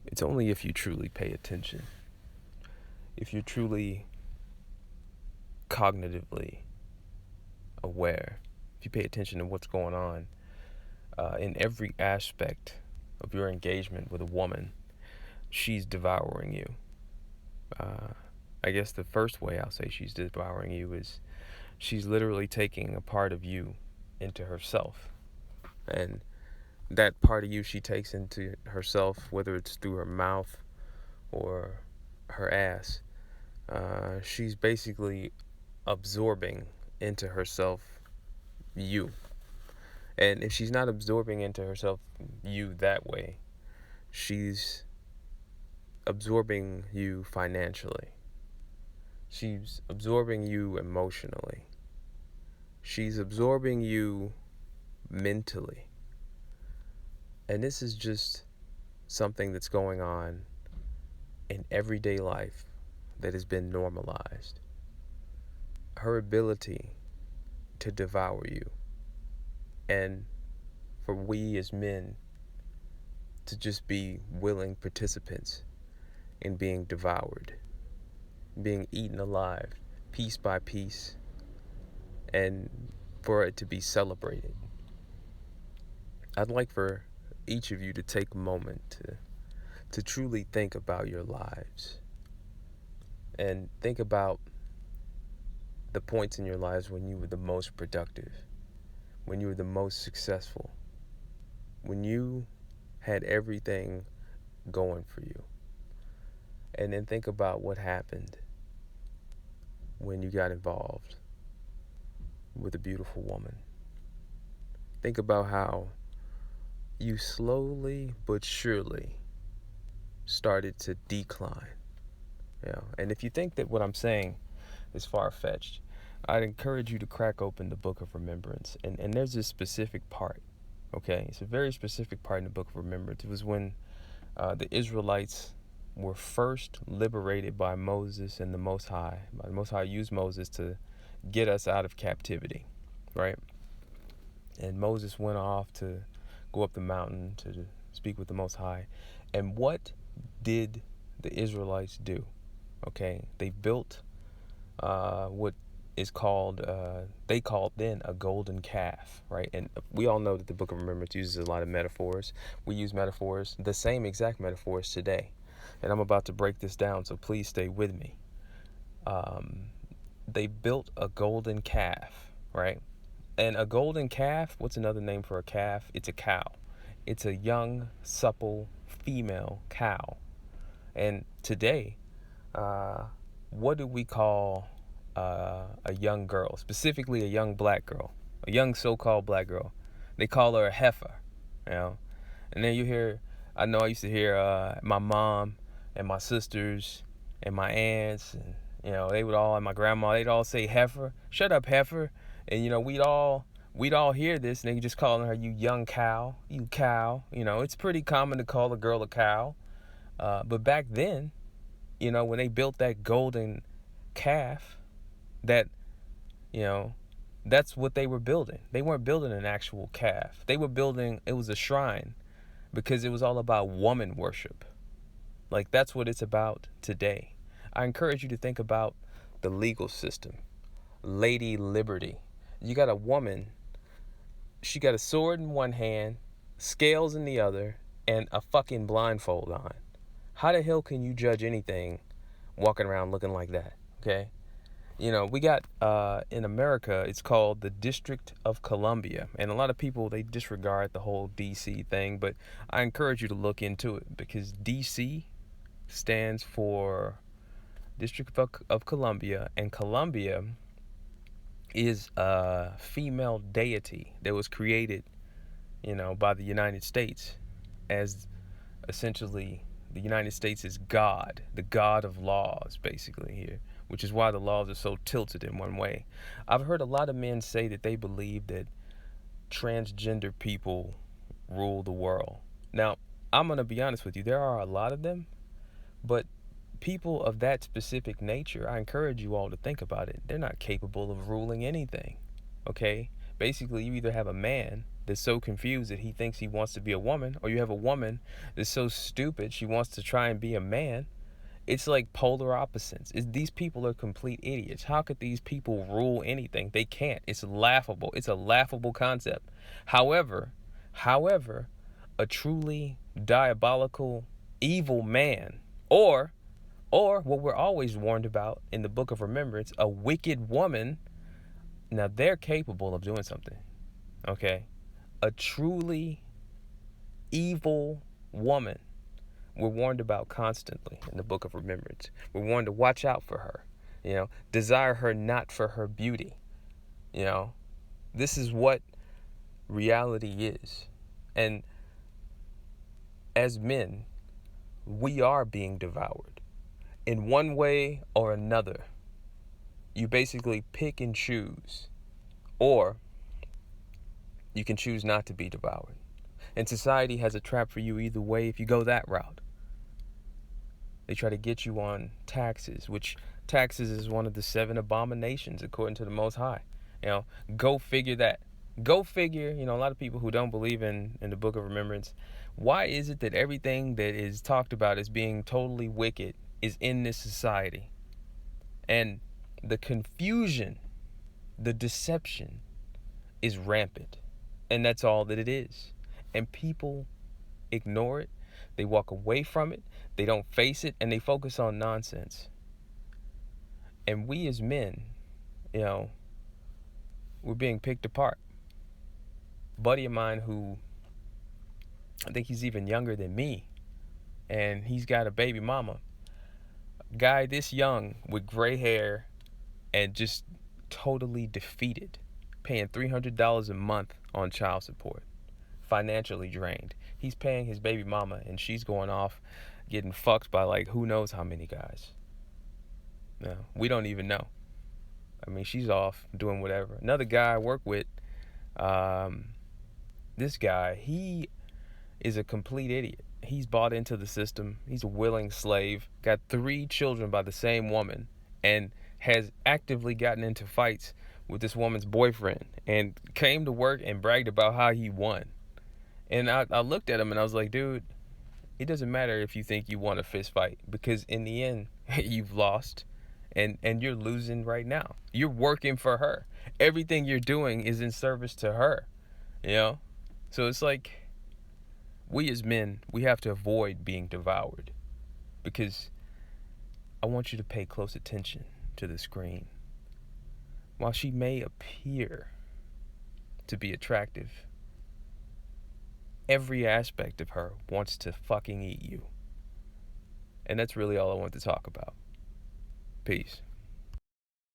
It's only if you truly pay attention, if you're truly cognitively aware, if you pay attention to what's going on in every aspect of your engagement with a woman, she's devouring you. I guess the first way I'll say she's devouring you is she's literally taking a part of you into herself. And that part of you she takes into herself, whether it's through her mouth or her ass, she's basically absorbing into herself you. And if she's not absorbing into herself you that way, she's absorbing you financially. She's absorbing you emotionally. She's absorbing you mentally. And this is just something that's going on in everyday life that has been normalized. Her ability to devour you, and for we as men to just be willing participants in being devoured, being eaten alive, piece by piece, and for it to be celebrated. I'd like for each of you to take a moment to truly think about your lives and think about the points in your lives when you were the most productive, when you were the most successful, when you had everything going for you. And then think about what happened when you got involved with a beautiful woman. Think about how you slowly but surely started to decline. And if you think that what I'm saying is far-fetched, I'd encourage you to crack open the Book of Remembrance. And there's this specific part, okay? It's a very specific part in the Book of Remembrance. It was when the Israelites were first liberated by Moses and the Most High. The Most High used Moses to get us out of captivity, right? And Moses went off to go up the mountain to speak with the Most High. And what did the Israelites do? Okay, they built what is called, they called then a golden calf, right? And we all know that the Book of Remembrance uses a lot of metaphors. We use metaphors, the same exact metaphors today. And I'm about to break this down, so please stay with me. They built a golden calf, right? And a golden calf, what's another name for a calf? It's a cow. It's a young, supple, female cow. And today, what do we call a young girl, specifically a young black girl, a young so-called black girl? They call her a heifer, you know? And then you hear, I know I used to hear my mom and my sisters and my aunts, and, they would all, and my grandma, they'd all say heifer, shut up heifer. And, we'd all hear this, and they just calling her, you young cow, you cow. It's pretty common to call a girl a cow. But back then, when they built that golden calf, that's what they were building. They weren't building an actual calf. They were building, it was a shrine, because it was all about woman worship. Like, that's what it's about today. I encourage you to think about the legal system. Lady Liberty. You got a woman, she got a sword in one hand, scales in the other, and a fucking blindfold on. How the hell can you judge anything walking around looking like that? Okay? We got, in America, it's called the District of Columbia. And a lot of people, they disregard the whole DC thing, but I encourage you to look into it, because DC stands for District of Columbia, and Columbia is a female deity that was created, by the United States, as essentially the United States is God, the God of laws, basically here, which is why the laws are so tilted in one way. I've heard a lot of men say that they believe that transgender people rule the world. Now, I'm going to be honest with you, there are a lot of them, but people of that specific nature, I encourage you all to think about it. They're not capable of ruling anything, okay? Basically, you either have a man that's so confused that he thinks he wants to be a woman, or you have a woman that's so stupid she wants to try and be a man. It's like polar opposites. These people are complete idiots. How could these people rule anything? They can't. It's laughable. It's a laughable concept. However, a truly diabolical, evil man, or what we're always warned about in the Book of Remembrance, a wicked woman. Now they're capable of doing something. Okay? A truly evil woman, we're warned about constantly in the Book of Remembrance. We're warned to watch out for her. Desire her not for her beauty. This is what reality is. And as men, we are being devoured in one way or another. You basically pick and choose, or you can choose not to be devoured. And society has a trap for you either way if you go that route. They try to get you on taxes, which taxes is one of the 7 abominations according to the Most High. Go figure that. Go figure, a lot of people who don't believe in the Book of Remembrance, why is it that everything that is talked about as being totally wicked is in this society? And the confusion, the deception is rampant. And that's all that it is. And people ignore it. They walk away from it. They don't face it. And they focus on nonsense. And we as men, we're being picked apart. A buddy of mine who, I think he's even younger than me, and he's got a baby mama. Guy this young with gray hair and just totally defeated, paying $300 a month on child support, financially drained. He's paying his baby mama, and she's going off getting fucked by like who knows how many guys. No, we don't even know. I mean, she's off doing whatever. Another guy I work with, this guy, he is a complete idiot. He's bought into the system. He's a willing slave, got 3 children by the same woman, and has actively gotten into fights with this woman's boyfriend, and came to work and bragged about how he won. And I looked at him and I was like, dude, it doesn't matter if you think you won a fist fight, because in the end, you've lost, and you're losing right now. You're working for her. Everything you're doing is in service to her, So it's like, we as men, we have to avoid being devoured, because I want you to pay close attention to the screen. While she may appear to be attractive, every aspect of her wants to fucking eat you. And that's really all I want to talk about. Peace.